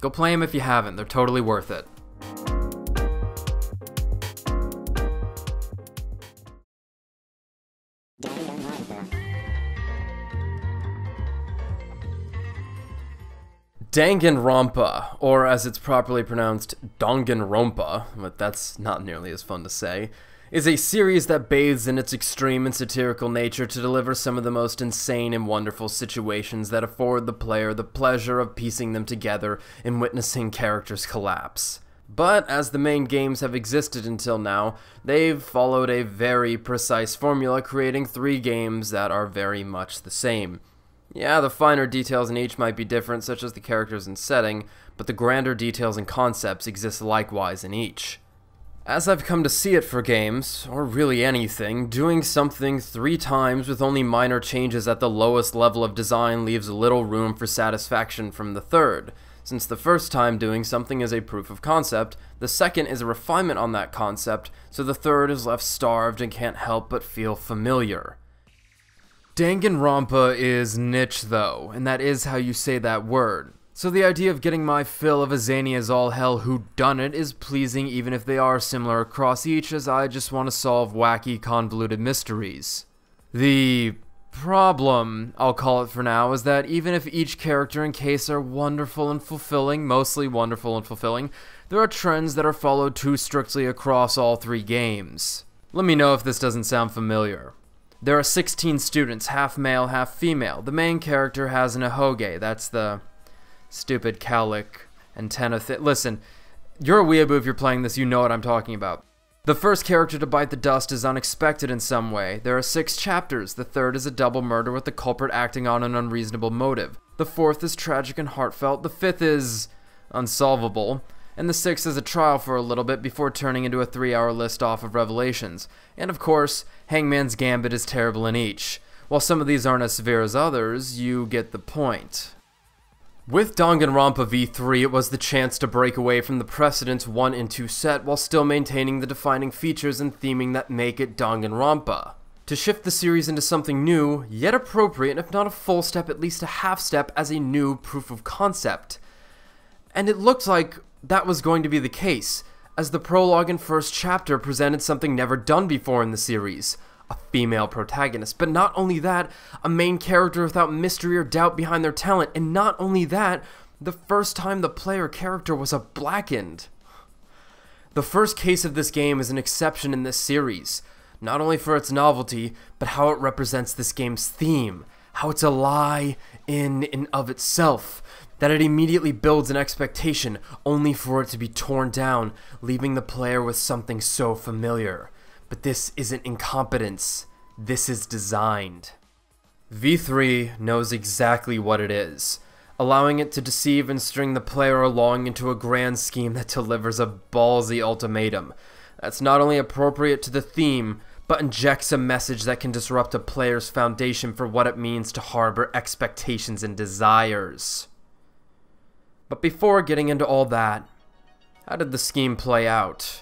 Go play them if you haven't, they're totally worth it. Danganronpa, or as it's properly pronounced, Danganronpa, but that's not nearly as fun to say, is a series that bathes in its extreme and satirical nature to deliver some of the most insane and wonderful situations that afford the player the pleasure of piecing them together and witnessing characters collapse. But as the main games have existed until now, they've followed a very precise formula, creating 3 games that are very much the same. Yeah, the finer details in each might be different, such as the characters and setting, but the grander details and concepts exist likewise in each. As I've come to see it for games, or really anything, doing something 3 times with only minor changes at the lowest level of design leaves little room for satisfaction from the third. Since the first time doing something is a proof of concept, the second is a refinement on that concept, so the third is left starved and can't help but feel familiar. Danganronpa is niche though, and that is how you say that word. So the idea of getting my fill of a zany as all hell whodunit is pleasing even if they are similar across each, as I just want to solve wacky convoluted mysteries. The problem, I'll call it for now, is that even if each character and case are wonderful and fulfilling, mostly wonderful and fulfilling, there are trends that are followed too strictly across all 3 games. Let me know if this doesn't sound familiar. There are 16 students, half male, half female. The main character has an ahoge, that's the stupid cowlick antenna thing. Listen, you're a weeaboo if you're playing this, you know what I'm talking about. The first character to bite the dust is unexpected in some way. There are 6 chapters. The third is a double murder with the culprit acting on an unreasonable motive. The fourth is tragic and heartfelt. The fifth is unsolvable. And the 6th is a trial for a little bit before turning into a 3-hour list off of revelations. And of course, Hangman's Gambit is terrible in each. While some of these aren't as severe as others, you get the point. With Danganronpa V3, it was the chance to break away from the precedents 1 and 2 set while still maintaining the defining features and theming that make it Danganronpa. To shift the series into something new, yet appropriate, if not a full step, at least a half step as a new proof of concept. And it looked like that was going to be the case, as the prologue and first chapter presented something never done before in the series. A female protagonist, but not only that, a main character without mystery or doubt behind their talent, and not only that, the first time the player character was a blackened. The first case of this game is an exception in this series, not only for its novelty, but how it represents this game's theme, how it's a lie in and of itself, that it immediately builds an expectation only for it to be torn down, leaving the player with something so familiar. But this isn't incompetence, this is designed. V3 knows exactly what it is, allowing it to deceive and string the player along into a grand scheme that delivers a ballsy ultimatum that's not only appropriate to the theme, but injects a message that can disrupt a player's foundation for what it means to harbor expectations and desires. But before getting into all that, how did the scheme play out?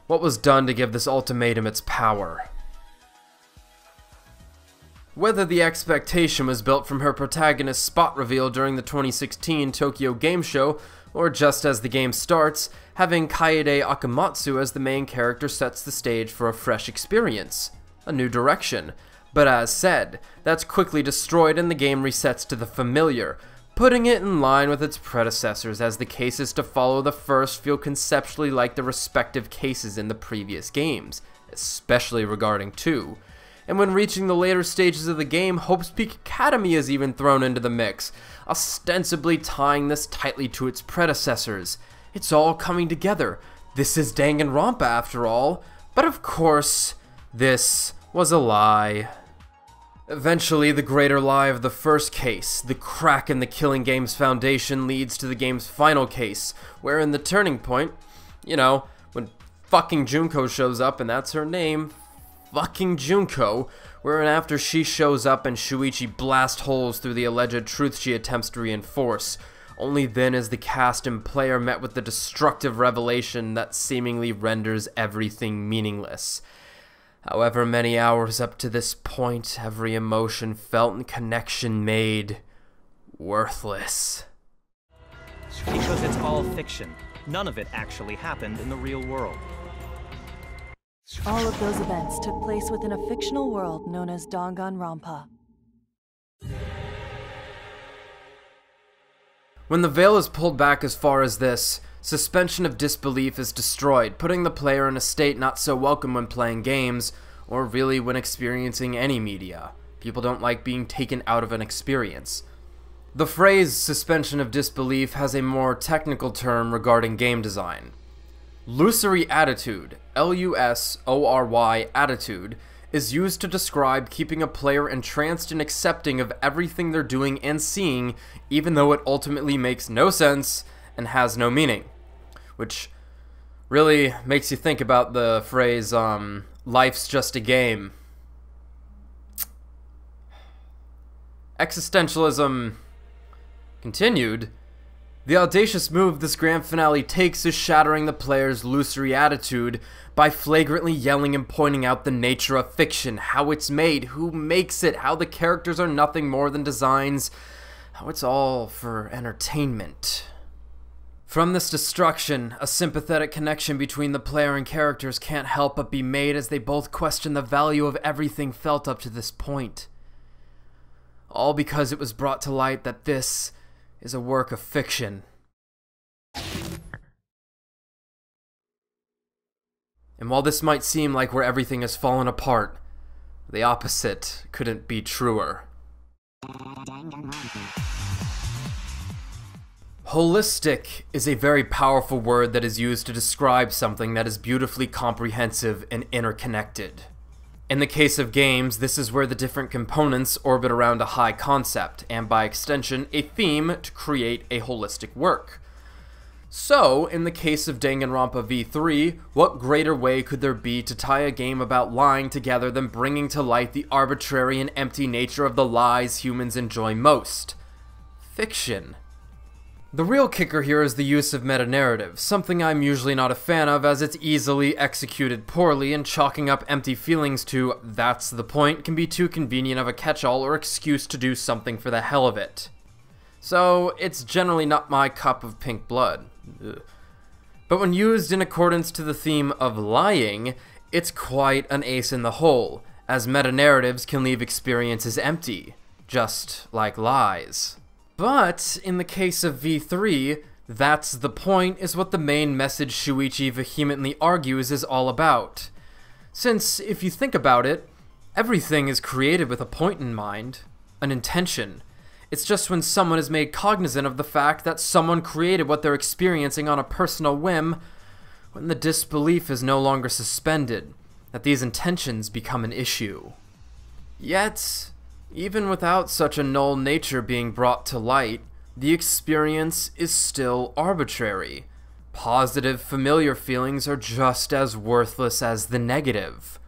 What was done to give this ultimatum its power? Whether the expectation was built from her protagonist's spot reveal during the 2016 Tokyo Game Show, or just as the game starts, having Kaede Akamatsu as the main character sets the stage for a fresh experience, a new direction. But as said, that's quickly destroyed and the game resets to the familiar, putting it in line with its predecessors, as the cases to follow the first feel conceptually like the respective cases in the previous games, especially regarding 2. And when reaching the later stages of the game, Hope's Peak Academy is even thrown into the mix, ostensibly tying this tightly to its predecessors. It's all coming together. This is Danganronpa after all. But of course, this was a lie. Eventually, the greater lie of the first case, the crack in the killing game's foundation, leads to the game's final case, wherein the turning point, you know, when fucking Junko shows up, and that's her name, fucking Junko, wherein after she shows up and Shuichi blasts holes through the alleged truth she attempts to reinforce, only then is the cast and player met with the destructive revelation that seemingly renders everything meaningless. However many hours up to this point, every emotion felt and connection made worthless. Because it's all fiction. None of it actually happened in the real world. All of those events took place within a fictional world known as Danganronpa. When the veil is pulled back as far as this, suspension of disbelief is destroyed, putting the player in a state not so welcome when playing games, or really when experiencing any media. People don't like being taken out of an experience. The phrase suspension of disbelief has a more technical term regarding game design. Lusory attitude, L-U-S-O-R-Y attitude, is used to describe keeping a player entranced and accepting of everything they're doing and seeing, even though it ultimately makes no sense and has no meaning. Which really makes you think about the phrase, life's just a game. Existentialism continued. The audacious move this grand finale takes is shattering the player's illusory attitude by flagrantly yelling and pointing out the nature of fiction, how it's made, who makes it, how the characters are nothing more than designs, how it's all for entertainment. From this destruction, a sympathetic connection between the player and characters can't help but be made as they both question the value of everything felt up to this point. All because it was brought to light that this is a work of fiction. And while this might seem like where everything has fallen apart, the opposite couldn't be truer. Holistic is a very powerful word that is used to describe something that is beautifully comprehensive and interconnected. In the case of games, this is where the different components orbit around a high concept, and by extension, a theme to create a holistic work. So, in the case of Danganronpa V3, what greater way could there be to tie a game about lying together than bringing to light the arbitrary and empty nature of the lies humans enjoy most? Fiction. The real kicker here is the use of meta-narrative, something I'm usually not a fan of as it's easily executed poorly, and chalking up empty feelings to "that's the point" can be too convenient of a catch-all or excuse to do something for the hell of it. So, it's generally not my cup of pink blood. Ugh. But when used in accordance to the theme of lying, it's quite an ace in the hole, as meta-narratives can leave experiences empty, just like lies. But, in the case of V3, "that's the point" is what the main message Shuichi vehemently argues is all about. Since, if you think about it, everything is created with a point in mind, an intention. It's just when someone is made cognizant of the fact that someone created what they're experiencing on a personal whim, when the disbelief is no longer suspended, that these intentions become an issue. Yet, even without such a null nature being brought to light, the experience is still arbitrary. Positive, familiar feelings are just as worthless as the negative.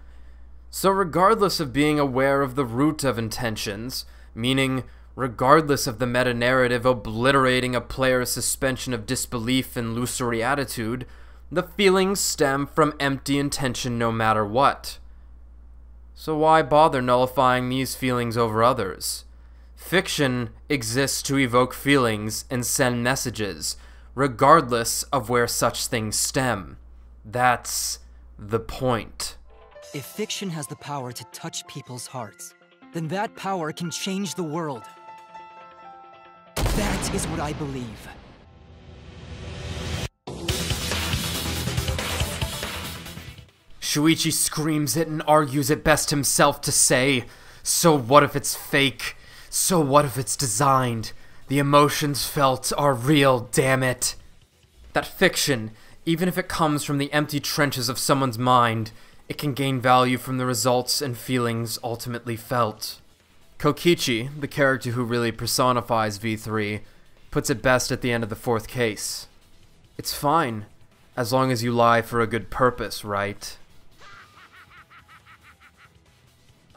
So regardless of being aware of the root of intentions, meaning regardless of the meta-narrative obliterating a player's suspension of disbelief and illusory attitude, the feelings stem from empty intention no matter what. So why bother nullifying these feelings over others? Fiction exists to evoke feelings and send messages, regardless of where such things stem. That's the point. If fiction has the power to touch people's hearts, then that power can change the world. That is what I believe. Shuichi screams it and argues it best himself to say, "So what if it's fake? So what if it's designed? The emotions felt are real, damn it." That fiction, even if it comes from the empty trenches of someone's mind, it can gain value from the results and feelings ultimately felt. Kokichi, the character who really personifies V3, puts it best at the end of the fourth case. It's fine, as long as you lie for a good purpose, right?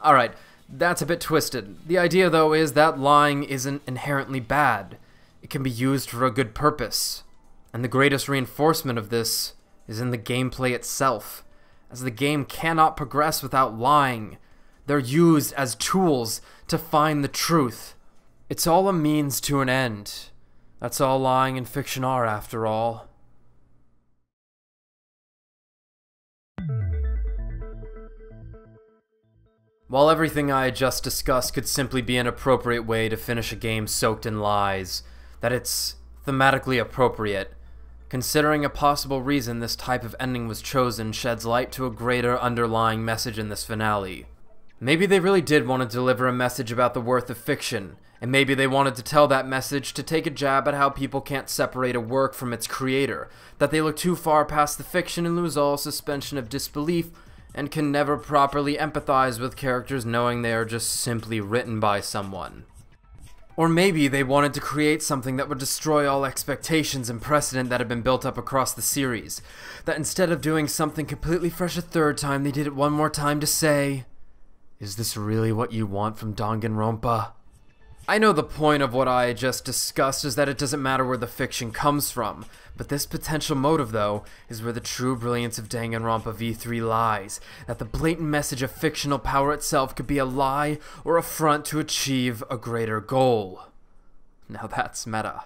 Alright, that's a bit twisted. The idea, though, is that lying isn't inherently bad. It can be used for a good purpose. And the greatest reinforcement of this is in the gameplay itself, as the game cannot progress without lying. They're used as tools to find the truth. It's all a means to an end. That's all lying and fiction are, after all. While everything I just discussed could simply be an appropriate way to finish a game soaked in lies, that it's thematically appropriate, considering a possible reason this type of ending was chosen sheds light to a greater underlying message in this finale. Maybe they really did want to deliver a message about the worth of fiction, and maybe they wanted to tell that message to take a jab at how people can't separate a work from its creator, that they look too far past the fiction and lose all suspension of disbelief, and can never properly empathize with characters knowing they are just simply written by someone. Or maybe they wanted to create something that would destroy all expectations and precedent that had been built up across the series, that instead of doing something completely fresh a third time, they did it one more time to say, "Is this really what you want from Danganronpa?" I know the point of what I just discussed is that it doesn't matter where the fiction comes from, but this potential motive, though, is where the true brilliance of Danganronpa V3 lies, that the blatant message of fictional power itself could be a lie or a front to achieve a greater goal. Now that's meta.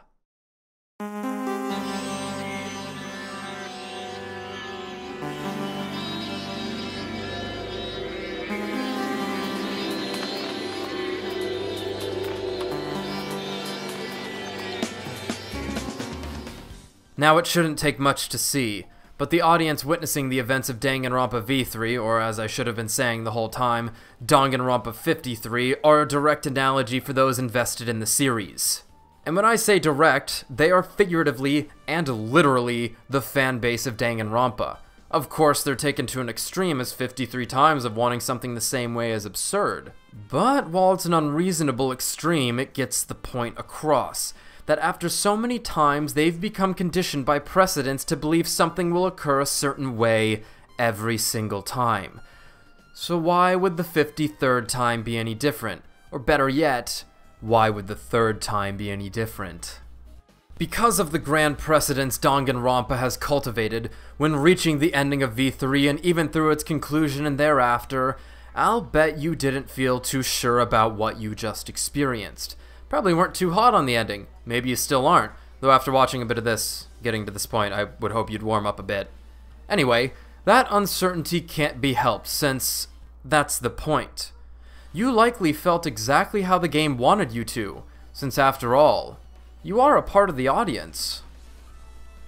Now it shouldn't take much to see, but the audience witnessing the events of Danganronpa V3, or as I should have been saying the whole time, Danganronpa 53, are a direct analogy for those invested in the series. And when I say direct, they are figuratively and literally the fan base of Danganronpa. Of course, they're taken to an extreme as 53 times of wanting something the same way is absurd. But while it's an unreasonable extreme, it gets the point across. That after so many times, they've become conditioned by precedents to believe something will occur a certain way every single time. So why would the 53rd time be any different? Or better yet, why would the third time be any different? Because of the grand precedents Danganronpa has cultivated, when reaching the ending of V3 and even through its conclusion and thereafter, I'll bet you didn't feel too sure about what you just experienced. Probably weren't too hot on the ending. Maybe you still aren't. Though after watching a bit of this, getting to this point, I would hope you'd warm up a bit. Anyway, that uncertainty can't be helped, since that's the point. You likely felt exactly how the game wanted you to, since after all, you are a part of the audience.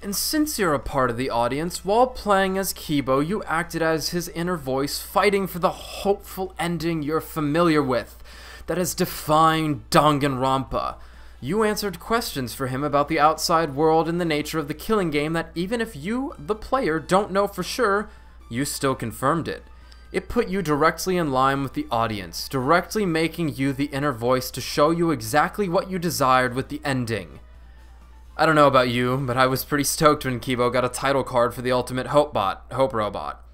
And since you're a part of the audience, while playing as Kibo, you acted as his inner voice, fighting for the hopeful ending you're familiar with, that has defined Danganronpa. You answered questions for him about the outside world and the nature of the killing game that even if you, the player, don't know for sure, you still confirmed it. It put you directly in line with the audience, directly making you the inner voice to show you exactly what you desired with the ending. I don't know about you, but I was pretty stoked when Kibo got a title card for the ultimate Hope Robot.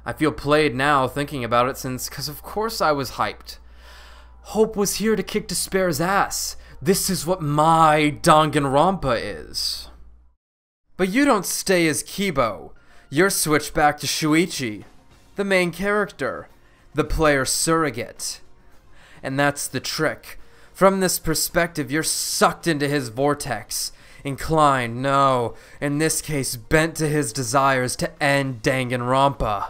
I feel played now thinking about it cause of course I was hyped. Hope was here to kick Despair's ass. This is what my Danganronpa is. But you don't stay as Kibo. You're switched back to Shuichi, the main character, the player surrogate. And that's the trick. From this perspective, you're sucked into his vortex, inclined, no, in this case bent to his desires to end Danganronpa.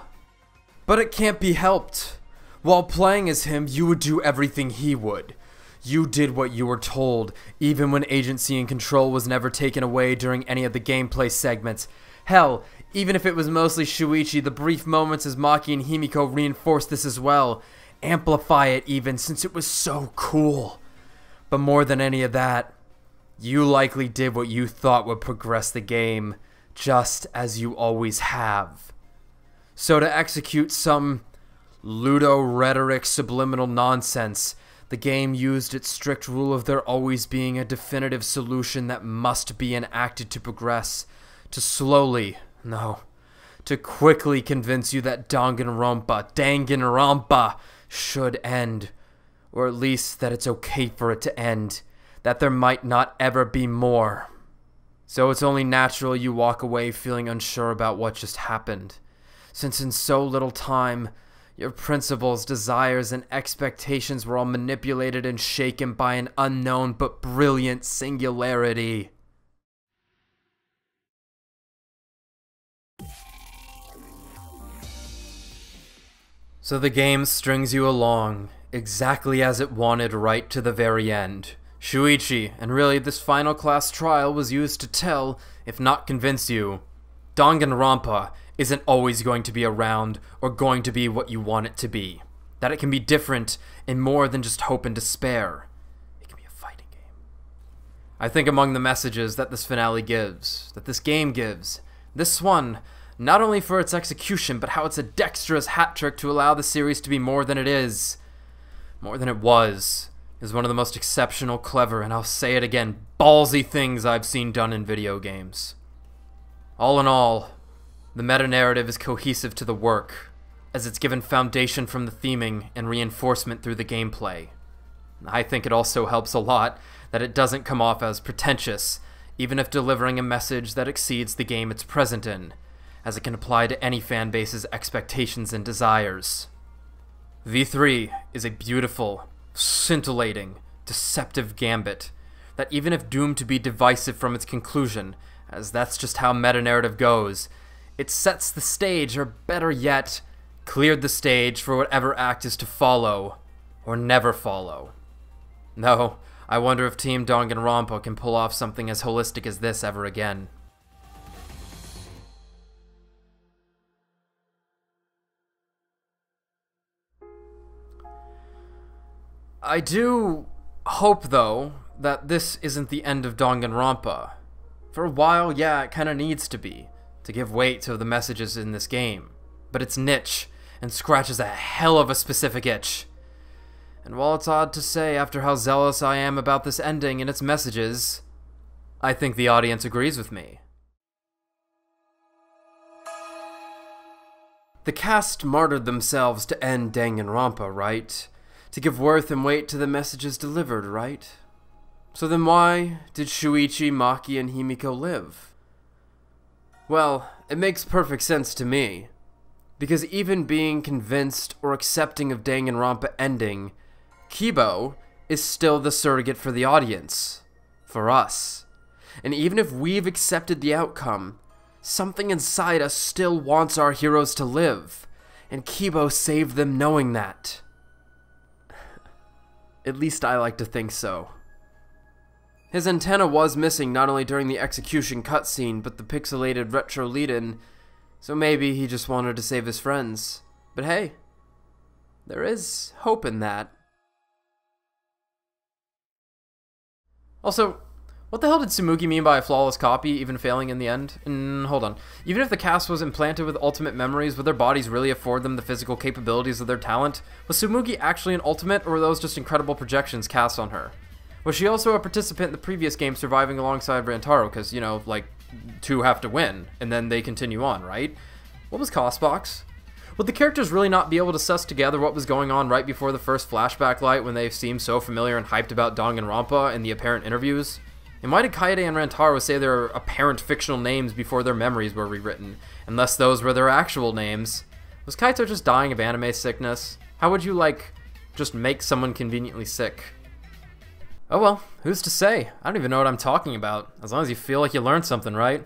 But it can't be helped. While playing as him, you would do everything he would. You did what you were told, even when agency and control was never taken away during any of the gameplay segments. Hell, even if it was mostly Shuichi, the brief moments as Maki and Himiko reinforced this as well. Amplify it even, since it was so cool. But more than any of that, you likely did what you thought would progress the game, just as you always have. So to execute some ludo-rhetoric subliminal nonsense, the game used its strict rule of there always being a definitive solution that must be enacted to progress, to slowly, no, to quickly convince you that Danganronpa should end, or at least that it's okay for it to end, that there might not ever be more. So it's only natural you walk away feeling unsure about what just happened, since in so little time, your principles, desires, and expectations were all manipulated and shaken by an unknown but brilliant singularity. So the game strings you along, exactly as it wanted right to the very end. Shuichi, and really this final class trial was used to tell, if not convince you, Danganronpa isn't always going to be around or going to be what you want it to be. That it can be different and more than just hope and despair. It can be a fighting game. I think among the messages that this finale gives, that this game gives, this one, not only for its execution, but how it's a dexterous hat trick to allow the series to be more than it is, more than it was, is one of the most exceptional, clever, and I'll say it again, ballsy things I've seen done in video games. All in all, the meta-narrative is cohesive to the work, as it's given foundation from the theming and reinforcement through the gameplay. I think it also helps a lot that it doesn't come off as pretentious, even if delivering a message that exceeds the game it's present in, as it can apply to any fanbase's expectations and desires. V3 is a beautiful, scintillating, deceptive gambit that even if doomed to be divisive from its conclusion, as that's just how meta-narrative goes, it sets the stage, or better yet, cleared the stage for whatever act is to follow, or never follow. No, I wonder if Team Danganronpa can pull off something as holistic as this ever again. I do hope, though, that this isn't the end of Danganronpa. For a while, yeah, it kinda needs to be, to give weight to the messages in this game. But it's niche, and scratches a hell of a specific itch. And while it's odd to say after how zealous I am about this ending and its messages, I think the audience agrees with me. The cast martyred themselves to end Danganronpa, right? To give worth and weight to the messages delivered, right? So then why did Shuichi, Maki, and Himiko live? Well, it makes perfect sense to me. Because even being convinced or accepting of Danganronpa ending, Kibo is still the surrogate for the audience. For us. And even if we've accepted the outcome, something inside us still wants our heroes to live. And Kibo saved them knowing that. At least I like to think so. His antenna was missing not only during the execution cutscene, but the pixelated retro lead-in, so maybe he just wanted to save his friends. But hey, there is hope in that. Also, what the hell did Tsumugi mean by a flawless copy, even failing in the end? Hold on. Even if the cast was implanted with ultimate memories, would their bodies really afford them the physical capabilities of their talent? Was Tsumugi actually an ultimate, or were those just incredible projections cast on her? Was she also a participant in the previous game, surviving alongside Rantaro? Because, you know, like, two have to win, and then they continue on, right? What was Costbox? Would the characters really not be able to suss together what was going on right before the first flashback light when they seemed so familiar and hyped about Danganronpa in the apparent interviews? And why did Kaede and Rantaro say their apparent fictional names before their memories were rewritten, unless those were their actual names? Was Kaito just dying of anime sickness? How would you, like, just make someone conveniently sick? Oh well, who's to say? I don't even know what I'm talking about, as long as you feel like you learned something, right?